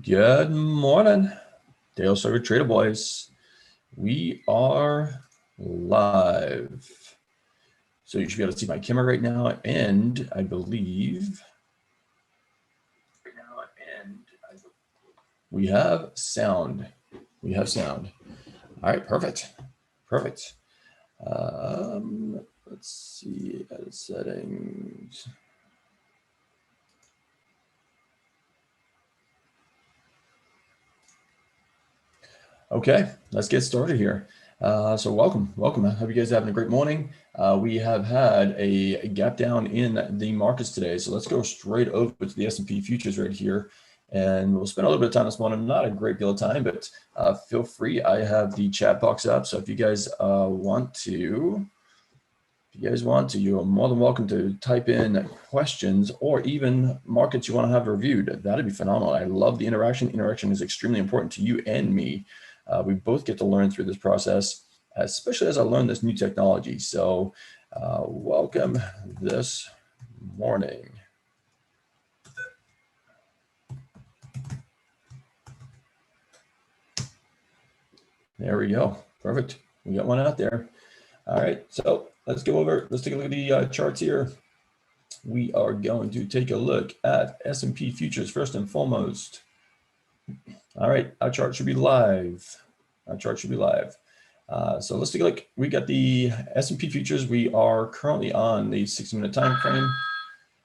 Good morning, Dale Server Trader Boys. We are live. So you should be able to see my camera right now, and I believe we have sound. We have sound. All right, perfect. Perfect. Let's see, edit settings. Okay, let's get started here. So welcome. I hope you guys are having a great morning. We have had a gap down in the markets today. So let's go straight over to the S&P futures right here. And we'll spend a little bit of time this morning, not a great deal of time, but feel free. I have the chat box up. So if you guys want to, you are more than welcome to type in questions or even markets you want to have reviewed. That'd be phenomenal. I love the interaction. Interaction is extremely important to you and me. We both get to learn through this process, especially as I learn this new technology. So welcome this morning. There we go. Perfect. We got one out there. All right. So let's go over. Let's take a look at the charts here. We are going to take a look at S&P futures first and foremost. All right, our chart should be live. So let's take a look. We got the S&P futures. We are currently on the 60-minute time frame.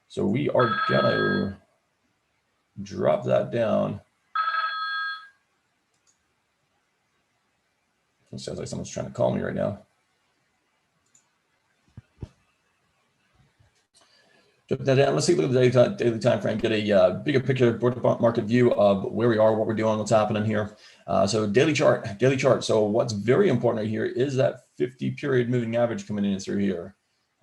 So we are gonna drop that down. It sounds like someone's trying to call me right now. Drop that down. Let's take a look at the daily time frame, get a bigger picture market view of where we are, what we're doing, what's happening here. So daily chart. So what's very important right here is that 50 period moving average coming in through here.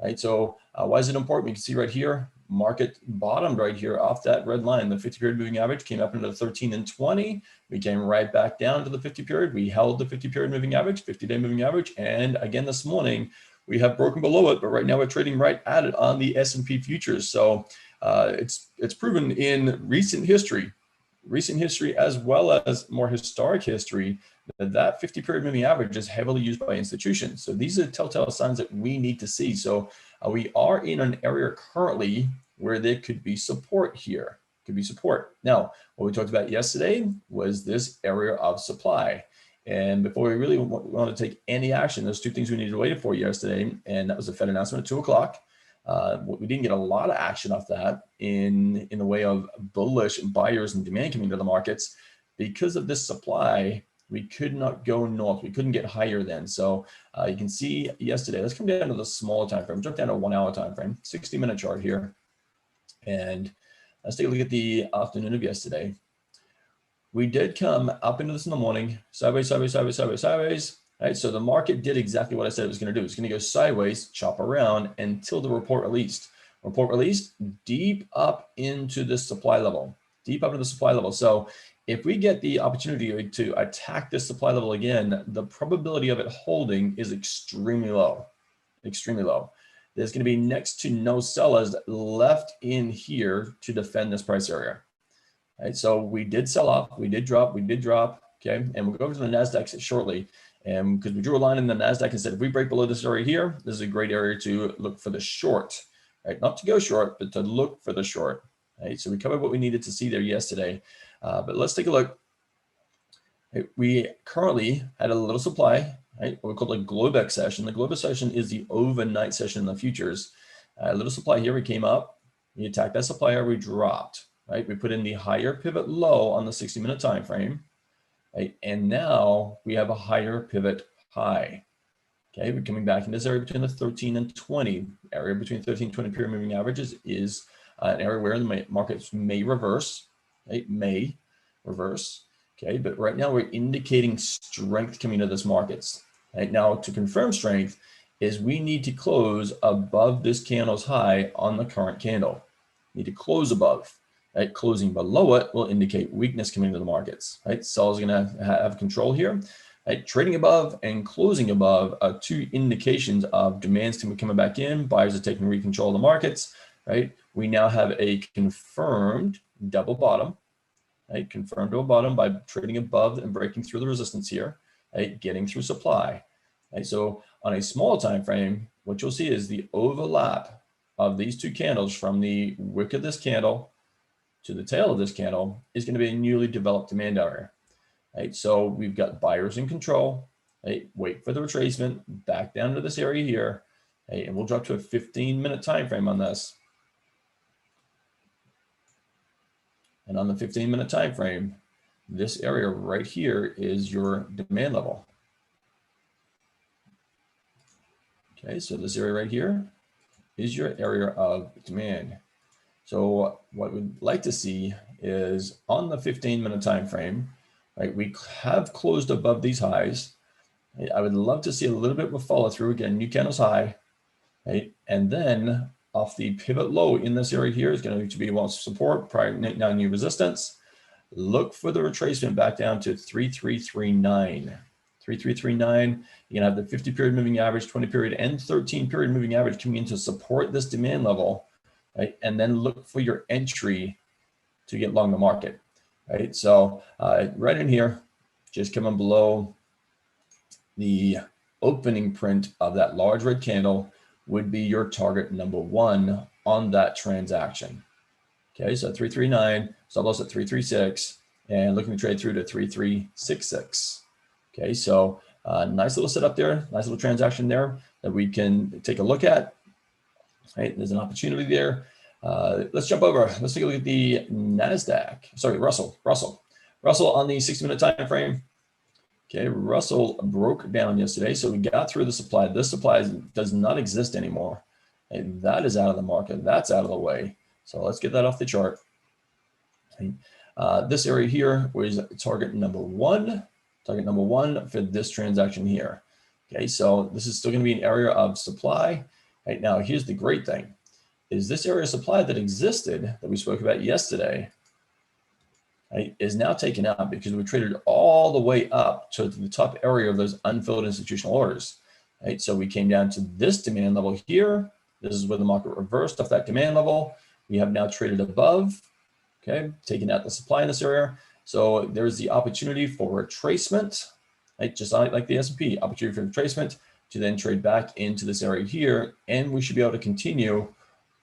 Right. So why is it important? You can see right here, market bottomed right here off that red line. The 50 period moving average came up into the 13 and 20. We came right back down to the 50 period. We held the 50 period moving average, 50-day moving average. And again, this morning, we have broken below it, but right now we're trading right at it on the S&P futures. So it's proven in recent history as well as more historic history, that 50 period moving average is heavily used by institutions. So these are telltale signs that we need to see. So we are in an area currently where there could be support here. Now, what we talked about yesterday was this area of supply. And before we really want to take any action, there's two things we needed to wait for yesterday, and that was the Fed announcement at 2 o'clock. We didn't get a lot of action off that in the way of bullish buyers and demand coming to the markets. Because of this supply, we could not go north. We couldn't get higher then. So you can see yesterday, let's come down to the smaller time frame, jump down to 1 hour time frame, 60-minute chart here. And let's take a look at the afternoon of yesterday. We did come up into this in the morning, sideways. Right, so the market did exactly what I said it was going to do. It's going to go sideways, chop around until the report released. Report released deep up into the supply level, So if we get the opportunity to attack this supply level again, the probability of it holding is extremely low. There's going to be next to no sellers left in here to defend this price area. Right, so we did sell off, we did drop, okay, and we'll go over to the NASDAQ shortly, and because we drew a line in the NASDAQ and said, if we break below this area here, this is a great area to look for the short, right, not to go short, but to look for the short, right, so we covered what we needed to see there yesterday, but let's take a look. Right, we currently had a little supply, right, what we call the Globex session. The Globex session is the overnight session in the futures. A little supply here, we came up, we attacked that supply area, we dropped. Right, we put in the higher pivot low on the 60-minute time frame, right? And now we have a higher pivot high. Okay, we're coming back in this area between the 13 and 20 area between 13 and 20 period moving averages is an area where the markets may reverse, right? Okay, but right now we're indicating strength coming to this markets. Right now, to confirm strength is we need to close above this candle's high on the current candle. Need to close above. Right, closing below it will indicate weakness coming into the markets. Right, sellers are going to have control here. Right, trading above and closing above are two indications of demands coming back in. Buyers are taking control of the markets. Right, we now have a confirmed double bottom. right? Confirmed to a bottom by trading above and breaking through the resistance here, right? Getting through supply. Right? So on a small time frame, what you'll see is the overlap of these two candles from the wick of this candle to the tail of this candle is going to be a newly developed demand area. Right? So we've got buyers in control. Right? Wait for the retracement back down to this area here. Right? And we'll drop to a 15-minute time frame on this. And on the 15-minute time frame, this area right here is your demand level. Okay, so this area right here is your area of demand. So what we'd like to see is on the 15-minute time frame, right? We have closed above these highs. Right? I would love to see a little bit of a follow through again, new candles high, right? And then off the pivot low in this area here is going to be one support, prior now new resistance. Look for the retracement back down to 3339. 3339, you're going to have the 50 period moving average, 20 period, and 13 period moving average coming in to support this demand level, right? And then look for your entry to get long the market, right? So right in here, just coming below the opening print of that large red candle would be your target number one on that transaction. Okay, so 339, stop loss at 336, and looking to trade through to 3366. Okay, so nice little setup there, nice little transaction there that we can take a look at. Right, there's an opportunity there. Let's jump over. Let's take a look at the NASDAQ. Sorry, Russell on the 60-minute time frame. Okay, Russell broke down yesterday, so we got through the supply. This supply does not exist anymore. And that is out of the market. That's out of the way. So let's get that off the chart. Okay. This area here was target number one for this transaction here. Okay, so this is still going to be an area of supply. Right now, here's the great thing, is this area of supply that existed, that we spoke about yesterday, right, is now taken out because we traded all the way up to the top area of those unfilled institutional orders. Right, so we came down to this demand level here. This is where the market reversed off that demand level. We have now traded above, okay, taking out the supply in this area. So there's the opportunity for retracement, right? Just like the S&P, opportunity for retracement to then trade back into this area here. And we should be able to continue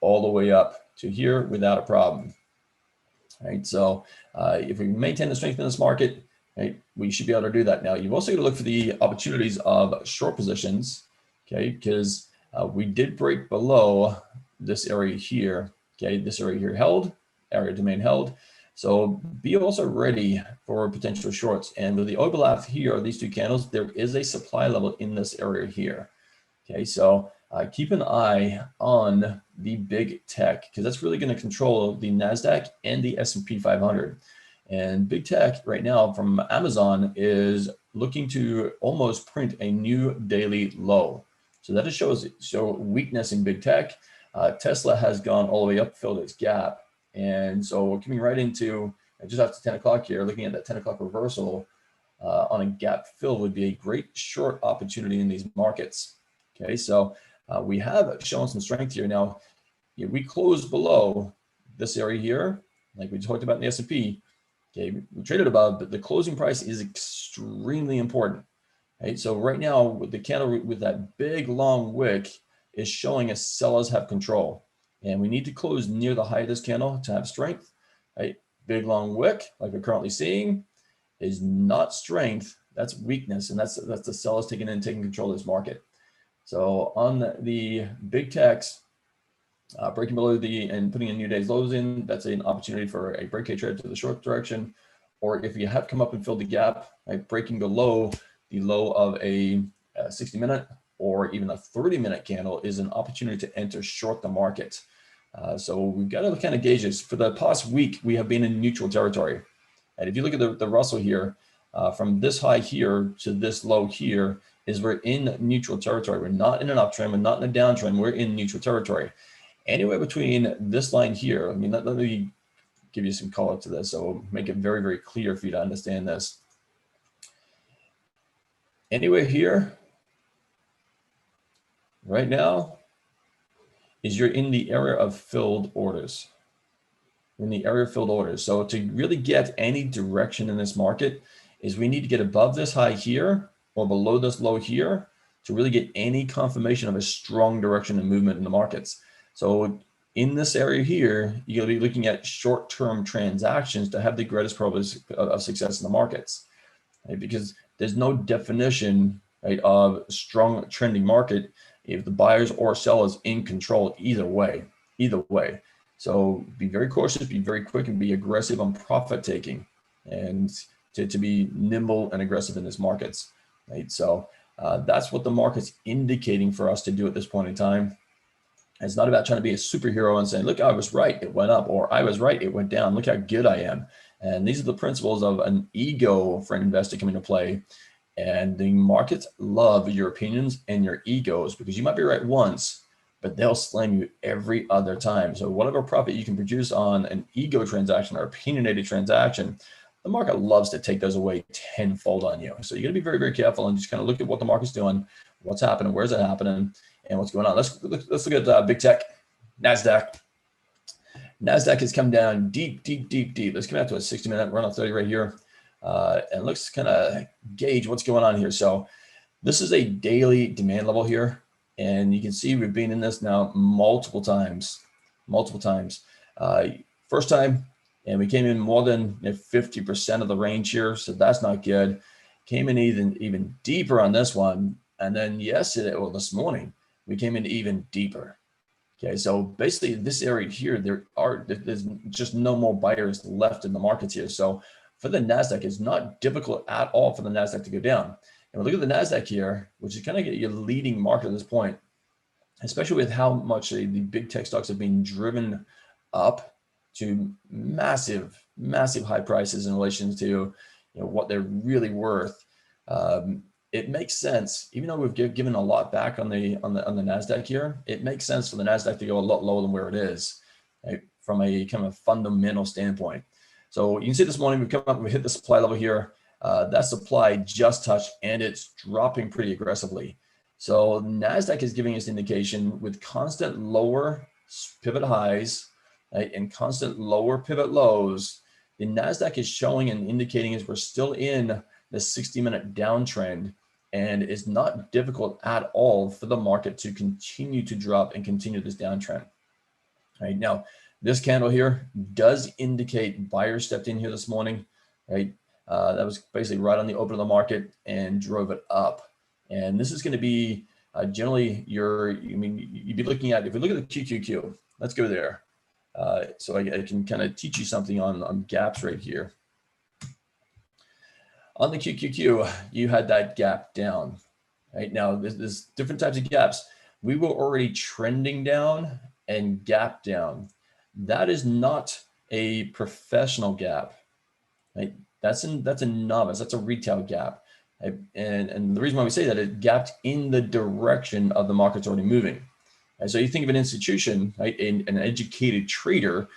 all the way up to here without a problem. Right, so if we maintain the strength in this market, right, we should be able to do that. Now, you've also got to look for the opportunities of short positions, okay, because we did break below this area here. Okay, this area here held, area domain held. So be also ready for potential shorts. And with the overlap here of these two candles, there is a supply level in this area here. Okay, so keep an eye on the big tech, because that's really going to control the NASDAQ and the S&P 500. And big tech right now from Amazon is looking to almost print a new daily low. So that just show weakness in big tech. Tesla has gone all the way up, filled its gap. And so we're coming right into, just after 10 o'clock here, looking at that 10 o'clock reversal on a gap fill would be a great short opportunity in these markets. Okay, so we have shown some strength here. Now, we closed below this area here, like we talked about in the S&P. Okay, we traded above, but the closing price is extremely important. Right, so right now, with the candle with that big long wick is showing us sellers have control. And we need to close near the high of this candle to have strength. Right, big long wick, like we're currently seeing, is not strength. That's weakness, and that's the sellers taking control of this market. So on the big techs, breaking below and putting in new day's lows in, that's an opportunity for a break trade to the short direction. Or if you have come up and filled the gap, right, breaking below the low of a 60-minute or even a 30-minute candle is an opportunity to enter short the market. So we've got to kind of gauge this. For the past week, we have been in neutral territory. And if you look at the Russell here, from this high here to this low here, is we're in neutral territory. We're not in an uptrend, we're not in a downtrend, we're in neutral territory. Anywhere between this line here, I mean, let me give you some color to this, so make it very, very clear for you to understand this. Anywhere here, right now, is you're in the area of filled orders. in the area filled orders. So to really get any direction in this market is we need to get above this high here or below this low here to really get any confirmation of a strong direction and movement in the markets. So in this area here, you're going to be looking at short-term transactions to have the greatest probability of success in the markets, right? Because there's no definition, right, of strong trending market if the buyers or sellers in control either way. So be very cautious, be very quick, and be aggressive on profit taking, and to be nimble and aggressive in these markets, right? So that's what the market's indicating for us to do at this point in time. It's not about trying to be a superhero and saying, look, I was right, it went up, or I was right, it went down. Look how good I am. And these are the principles of an ego for an investor coming to play. And the markets love your opinions and your egos, because you might be right once, but they'll slam you every other time. So whatever profit you can produce on an ego transaction or opinionated transaction, the market loves to take those away tenfold on you. So you got to be very, very careful and just kind of look at what the market's doing, what's happening, where's it happening, and what's going on. Let's look at big tech, NASDAQ. NASDAQ has come down deep. Let's come out to a 60-minute run on 30 right here. And let's kind of gauge what's going on here. So this is a daily demand level here. And you can see we've been in this now multiple times. First time, and we came in more than 50% of the range here. So that's not good. Came in even deeper on this one. And then yesterday, or this morning, we came in even deeper. Okay, so basically this area here, there's just no more buyers left in the markets here. So for the NASDAQ, it's not difficult at all for the NASDAQ to go down. And we look at the NASDAQ here, which is kind of your leading market at this point, especially with how much the big tech stocks have been driven up to massive high prices in relation to what they're really worth. It makes sense, even though we've given a lot back on the NASDAQ here, it makes sense for the NASDAQ to go a lot lower than where it is, right, from a kind of fundamental standpoint. So you can see this morning we've come up, we hit the supply level here. That supply just touched, and it's dropping pretty aggressively. So NASDAQ is giving us indication with constant lower pivot highs, right, and constant lower pivot lows. The NASDAQ is showing and indicating is we're still in the 60-minute downtrend, and it's not difficult at all for the market to continue to drop and continue this downtrend. Right now, this candle here does indicate buyers stepped in here this morning, right? That was basically right on the open of the market and drove it up. And this is going to be generally you'd be looking at, if we look at the QQQ, let's go there. So I can kind of teach you something on gaps right here. On the QQQ, you had that gap down. Right now, there's different types of gaps. We were already trending down and gap down. That is not a professional gap. Right? That's a novice. That's a retail gap. Right? And the reason why we say that, it gapped in the direction of the market's already moving. And so you think of an institution, right, an educated trader,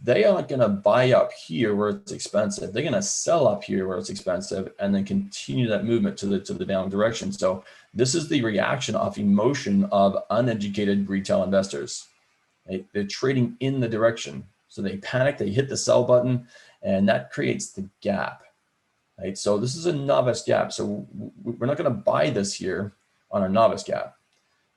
they aren't going to buy up here where it's expensive. They're going to sell up here where it's expensive and then continue that movement to the down direction. So this is the reaction of emotion of uneducated retail investors. Right? They're trading in the direction. So they panic, they hit the sell button, and that creates the gap. Right? So this is a novice gap. So we're not going to buy this here on a novice gap.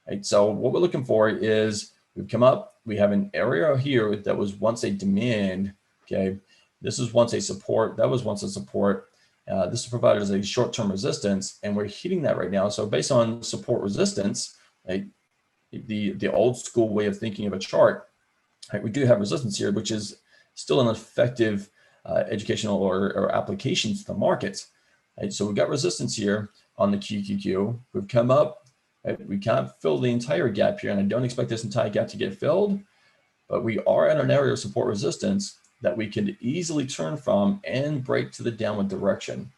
Right? So what we're looking for is we've come up, we have an area here that was once a demand. Okay, this is once a support, that was once a support. This is provided as a short-term resistance, and we're hitting that right now. So based on support resistance, right, the old school way of thinking of a chart, right, we do have resistance here, which is still an effective educational or application to the market. Right? So we've got resistance here on the QQQ. We've come up. Right? We can't fill the entire gap here, and I don't expect this entire gap to get filled, but we are at an area of support resistance that we can easily turn from and break to the downward direction.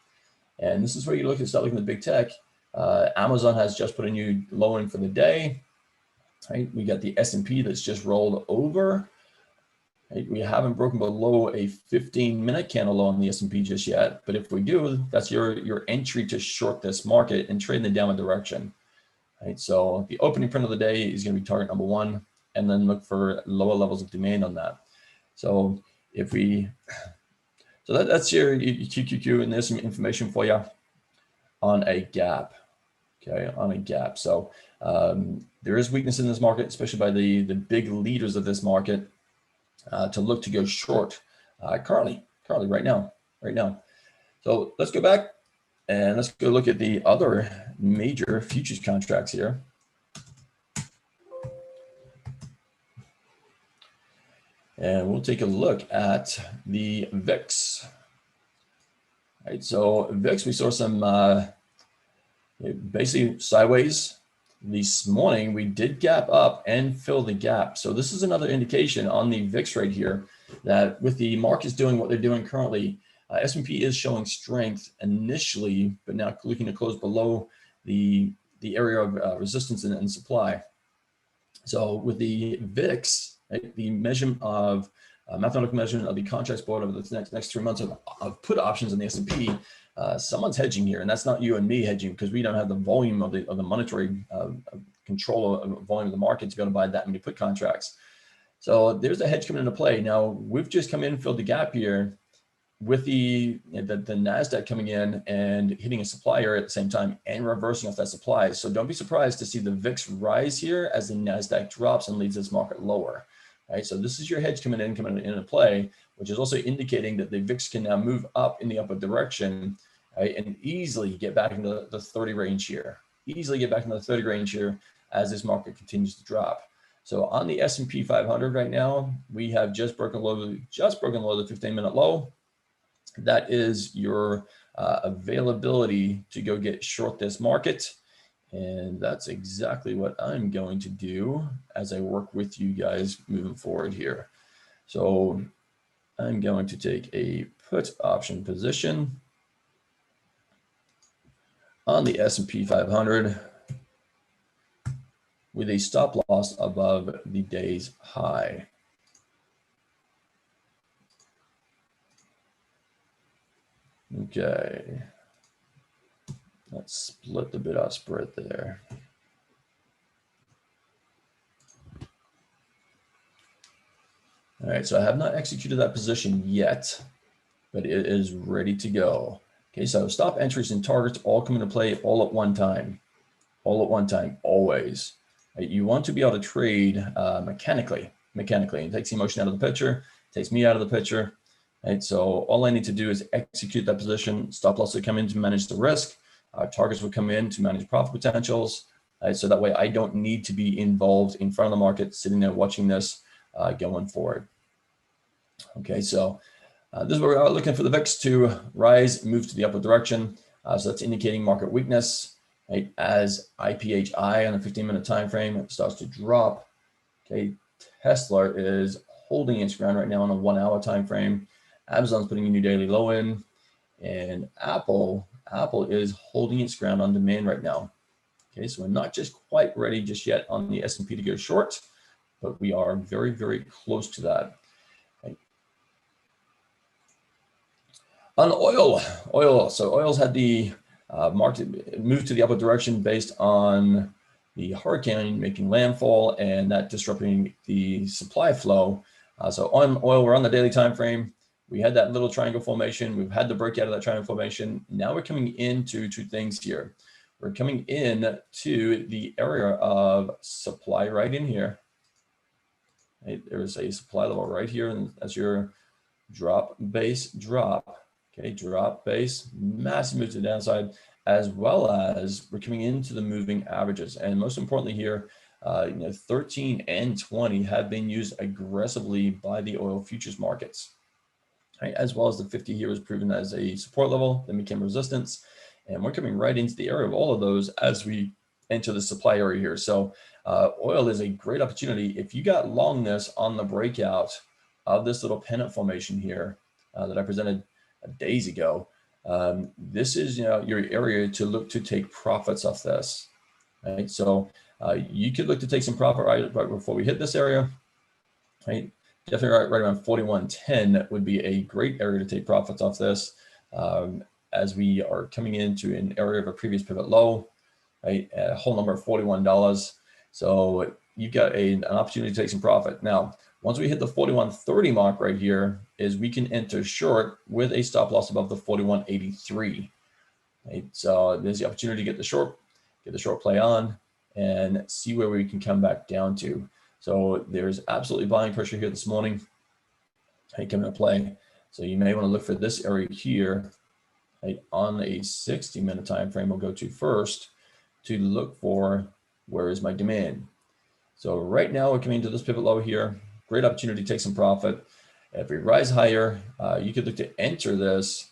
And this is where you start looking at big tech. Amazon has just put a new low in for the day. Right? We got the S&P that's just rolled over. Right? We haven't broken below a 15-minute candle low on the S&P just yet, but if we do, that's your entry to short this market and trade in the downward direction. Right, so the opening print of the day is going to be target number one, and then look for lower levels of demand on that. So if we, so that's your QQQ, and there's some information for you on a gap. Okay, on a gap. So there is weakness in this market, especially by the big leaders of this market, to look to go short currently right now. So let's go back and let's go look at the other major futures contracts here. And we'll take a look at the VIX. All right, so VIX, we saw some basically sideways. This morning, we did gap up and fill the gap. So this is another indication on the VIX right here that with the markets doing what they're doing currently, S&P is showing strength initially, but now looking to close below the area of resistance and supply. So with the VIX, right, the measurement of mathematical measurement of the contracts board over the next 3 months of put options in the S&P, someone's hedging here, and that's not you and me hedging, because we don't have the volume of the monetary control of volume of the market to be able to buy that many put contracts. So there's a hedge coming into play. Now we've just come in and filled the gap here with the NASDAQ coming in and hitting a supply area at the same time and reversing off that supply. So don't be surprised to see the VIX rise here as the NASDAQ drops and leads this market lower. Right, so this is your hedge coming into play, which is also indicating that the VIX can now move up in the upward direction, right, and easily get back into the 30 range here. Easily get back into the 30 range here as this market continues to drop. So on the S&P 500 right now, we have just broken below the 15-minute low. That is your availability to go get short this market. And that's exactly what I'm going to do as I work with you guys moving forward here. So I'm going to take a put option position on the S&P 500 with a stop loss above the day's high. Okay. Let's split the bid-ask spread there. All right, so I have not executed that position yet, but it is ready to go. Okay, so stop entries and targets all come into play all at one time. All at one time, always. Right, you want to be able to trade mechanically. It takes the emotion out of the picture, takes me out of the picture. Right, so all I need to do is execute that position. Stop loss will come in to manage the risk. Targets will come in to manage profit potentials. So that way I don't need to be involved in front of the market, sitting there watching this going forward. Okay, so this is where we are looking for the VIX to rise, move to the upward direction. So that's indicating market weakness. Right? As IPHI on a 15-minute time frame starts to drop. Okay, Tesla is holding its ground right now on a 1-hour time frame. Amazon's putting a new daily low in, and Apple is holding its ground on demand right now. Okay, so we're not just quite ready just yet on the S&P to go short, but we are very, very close to that. Okay. On oil, so oil's had the market move to the upward direction based on the hurricane making landfall and that disrupting the supply flow. So on oil, we're on the daily time frame. We had that little triangle formation. We've had the breakout of that triangle formation. Now we're coming into two things here. We're coming in to the area of supply right in here. Right? There's a supply level right here, and that's your drop, base, drop. Okay, drop, base, massive move to the downside, as well as we're coming into the moving averages. And most importantly here, 13 and 20 have been used aggressively by the oil futures markets. Right, as well as the 50 here was proven as a support level, then became resistance. And we're coming right into the area of all of those as we enter the supply area here. So oil is a great opportunity. If you got long this on the breakout of this little pennant formation here that I presented days ago, this is your area to look to take profits off this. Right, so you could look to take some profit right before we hit this area. Right. Definitely right around 41.10 would be a great area to take profits off this as we are coming into an area of a previous pivot low, right? A whole number of $41. So you've got an opportunity to take some profit. Now, Once we hit the 41.30 mark right here, is we can enter short with a stop loss above the 41.83. Right? So there's the opportunity to get the short play on and see where we can come back down to. So there's absolutely buying pressure here this morning. Hey, coming to play. So you may want to look for this area here. Right, on a 60-minute time frame, we'll go to first to look for where is my demand. So right now we're coming to this pivot low here. Great opportunity to take some profit. If we rise higher, you could look to enter this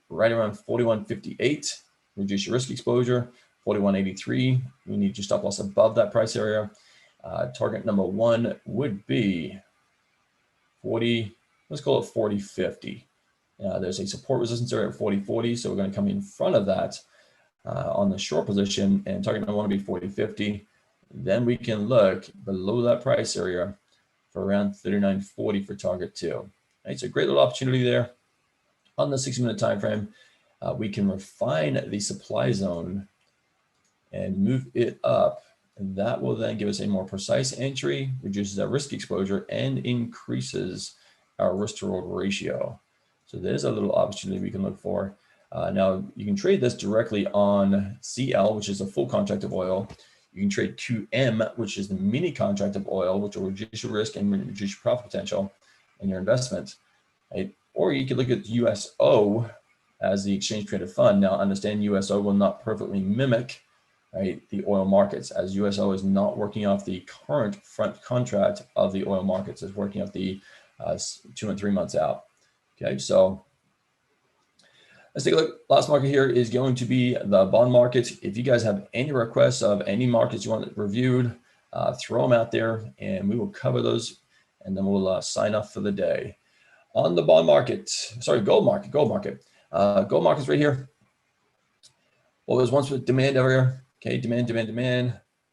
right around 41.58. Reduce your risk exposure. 41.83. We need your stop loss above that price area. Target number one would be 40. Let's call it 40.50. There's a support resistance area at 40.40, so we're going to come in front of that on the short position, and target number one will be 40.50. Then we can look below that price area for around 39.40 for target two. Right, so great little opportunity there. On the 60-minute time frame, we can refine the supply zone and move it up, and that will then give us a more precise entry, reduces our risk exposure, and increases our risk to reward ratio. So there's a little opportunity we can look for. Now you can trade this directly on CL, which is a full contract of oil. You can trade QM, which is the mini contract of oil, which will reduce your risk and reduce your profit potential in your investment. Right? Or you could look at USO as the exchange traded fund. Now understand USO will not perfectly mimic, right, the oil markets, as USO is not working off the current front contract of the oil markets. It's working off the 2 and 3 months out. Okay, so let's take a look. Last market here is going to be the bond market. If you guys have any requests of any markets you want reviewed, throw them out there and we will cover those, and then we'll sign off for the day. On the bond market, sorry, gold market. Gold market's right here. What was once with demand area, okay, demand,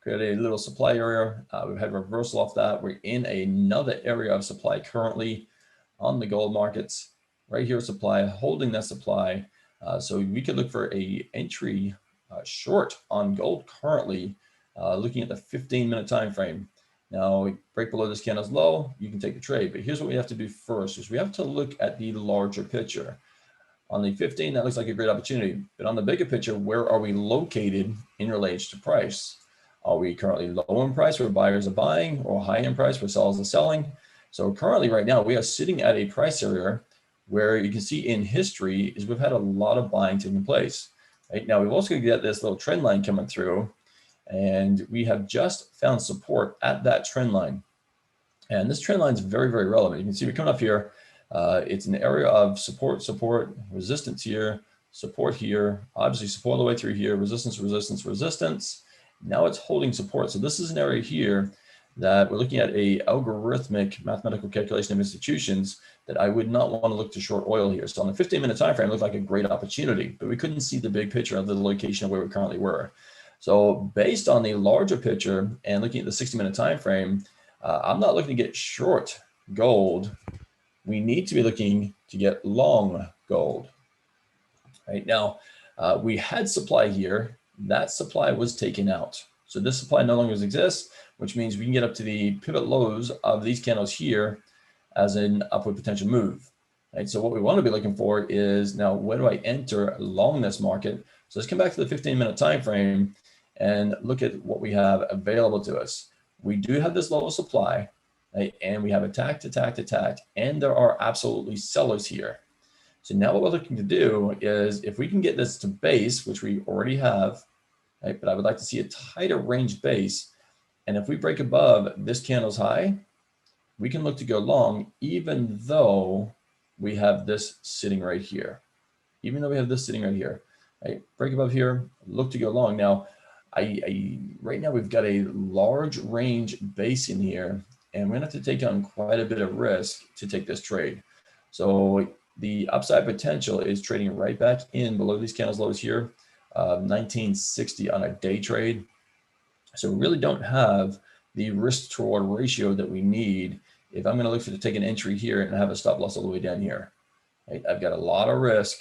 created a little supply area. We've had reversal off that. We're in another area of supply currently on the gold markets. Right here, supply, holding that supply. So we could look for a entry short on gold currently, looking at the 15-minute time frame. Now, we break below this candle's low, you can take the trade. But here's what we have to do first, is we have to look at the larger picture. On the 15, that looks like a great opportunity. But on the bigger picture, where are we located in relation to price? Are we currently low in price where buyers are buying, or high in price where sellers are selling? So currently right now, we are sitting at a price area where you can see in history is we've had a lot of buying taking place. Right now, we've also got this little trend line coming through, and we have just found support at that trend line. And this trend line is very, very relevant. You can see we're coming up here. It's an area of support, resistance here, support here, obviously support all the way through here, resistance. Now it's holding support. So this is an area here that we're looking at a algorithmic mathematical calculation of institutions that I would not want to look to short oil here. So on the 15-minute time frame, it looked like a great opportunity, but we couldn't see the big picture of the location of where we currently were. So based on the larger picture and looking at the 60-minute time frame, I'm not looking to get short gold. We need to be looking to get long gold. Right now, we had supply here. That supply was taken out. So this supply no longer exists, which means we can get up to the pivot lows of these candles here as an upward potential move. Right? So what we want to be looking for is, now where do I enter along this market? So let's come back to the 15-minute time frame and look at what we have available to us. We do have this level of supply, right? And we have attacked, and there are absolutely sellers here. So now what we're looking to do is, if we can get this to base, which we already have, right? But I would like to see a tighter range base. And if we break above this candle's high, we can look to go long, even though we have this sitting right here. Right? Break above here, look to go long. Now, right now we've got a large range base in here, and we're gonna have to take on quite a bit of risk to take this trade. So the upside potential is trading right back in below these candles lows here, 1960 on a day trade. So we really don't have the risk to reward ratio that we need if I'm gonna look to take an entry here and have a stop loss all the way down here. Right? I've got a lot of risk,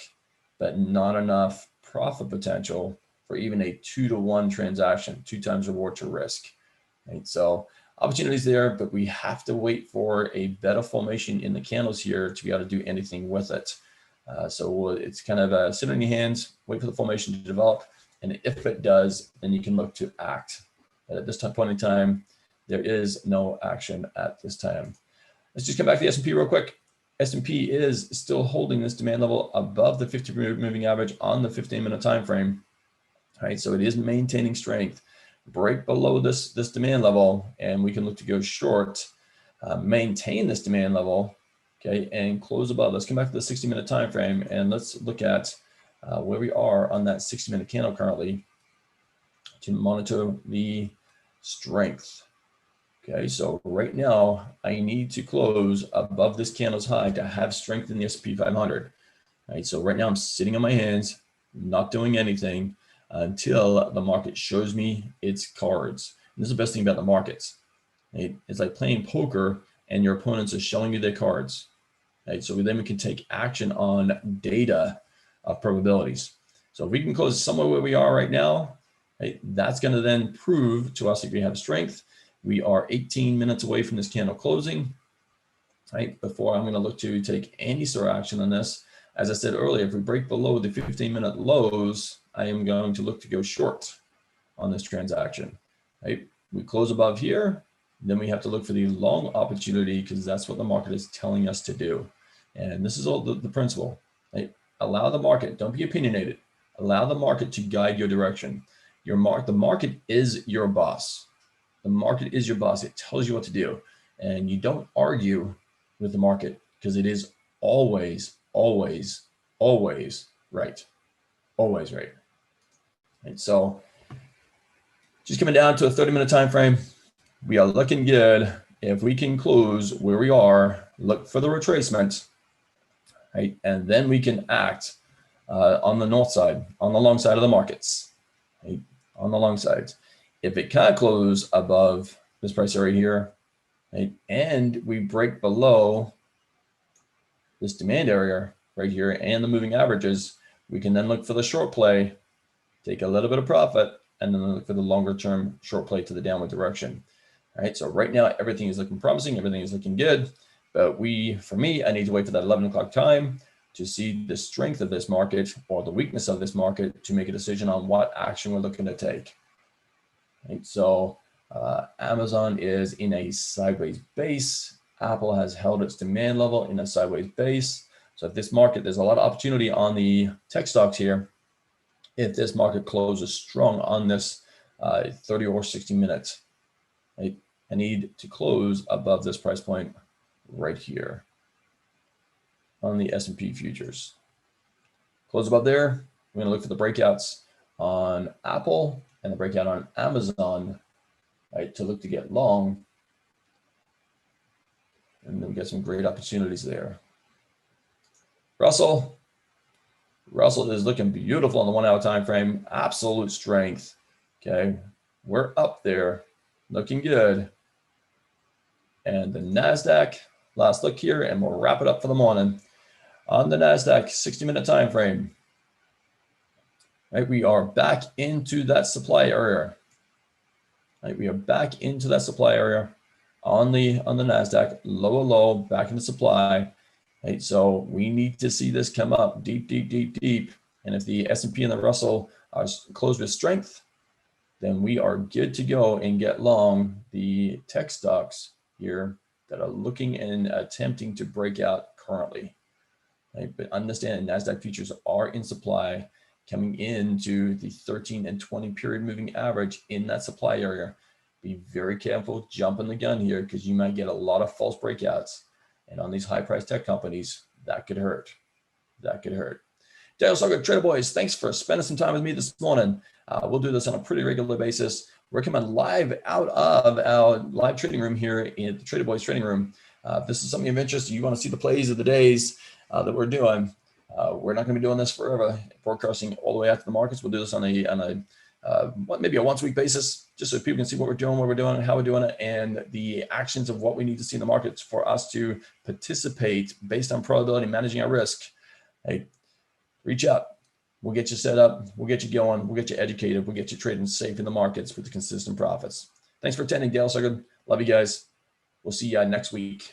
but not enough profit potential for even a 2-to-1 transaction, 2 times reward to risk. Right? So opportunities there, but we have to wait for a better formation in the candles here to be able to do anything with it. So it's kind of sit on your hands, wait for the formation to develop. And if it does, then you can look to act. But at this point in time, there is no action at this time. Let's just come back to the S&P real quick. S&P is still holding this demand level above the 50 moving average on the 15-minute time frame. All right, so it is maintaining strength. Break below this demand level, and we can look to go short, maintain this demand level, okay, and close above. Let's come back to the 60-minute time frame, and let's look at where we are on that 60-minute candle currently to monitor the strength. Okay, so right now I need to close above this candle's high to have strength in the S&P 500. Right, so right now I'm sitting on my hands, not doing anything until the market shows me its cards. And this is the best thing about the markets. Right? It's like playing poker and your opponents are showing you their cards. Right? So then we can take action on data of probabilities. So if we can close somewhere where we are right now, right, that's going to then prove to us that we have strength. We are 18 minutes away from this candle closing, right? Before I'm going to look to take any sort of action on this. As I said earlier, if we break below the 15-minute lows, I am going to look to go short on this transaction, right? We close above here, then we have to look for the long opportunity because that's what the market is telling us to do. And this is all the principle, right? Allow the market, don't be opinionated. Allow the market to guide your direction. The market is your boss. The market is your boss. It tells you what to do. And you don't argue with the market because it is always, always, always right. Always right. And so just coming down to a 30-minute time frame, we are looking good. If we can close where we are, look for the retracement, right? And then we can act on the north side, on the long side of the markets, right? On the long side. If it can't close above this price area here, right, and we break below this demand area right here and the moving averages, we can then look for the short play, take a little bit of profit, and then look for the longer term short play to the downward direction. All right, so right now everything is looking promising, everything is looking good, but for me, I need to wait for that 11 o'clock time to see the strength of this market or the weakness of this market to make a decision on what action we're looking to take. Right, so Amazon is in a sideways base. Apple has held its demand level in a sideways base. So if this market, there's a lot of opportunity on the tech stocks here. If this market closes strong on this 30 or 60 minutes, right, I need to close above this price point right here on the S&P futures. Close above there. We're going to look for the breakouts on Apple and the breakout on Amazon, right, to look to get long. And then we got some great opportunities there. Russell is looking beautiful on the 1 hour time frame. Absolute strength. Okay, we're up there, looking good. And the NASDAQ, last look here, and we'll wrap it up for the morning. On the NASDAQ 60-minute time frame, right, we are back into that supply area. Right, we are back into that supply area on the NASDAQ, lower low, back into supply. Right, so we need to see this come up deep, deep, deep, deep. And if the S&P and the Russell are closed with strength, then we are good to go and get long the tech stocks here that are looking and attempting to break out currently. Right, but understand NASDAQ futures are in supply, coming into the 13 and 20 period moving average in that supply area. Be very careful jumping the gun here because you might get a lot of false breakouts. And on these high price tech companies, that could hurt. That could hurt. Dale Sugar, Trader Boys, thanks for spending some time with me this morning. We'll do this on a pretty regular basis. We're coming live out of our live trading room here in the Trader Boys trading room. If this is something of interest, you want to see the plays of the days that we're doing. We're not going to be doing this forever, broadcasting all the way out to the markets. We'll do this on maybe a once a week basis, just so people can see what we're doing, how we're doing it, and the actions of what we need to see in the markets for us to participate based on probability, managing our risk. Hey, reach out. We'll get you set up. We'll get you going. We'll get you educated. We'll get you trading safe in the markets with the consistent profits. Thanks for attending, Dale Sugar. Love you guys. We'll see you next week.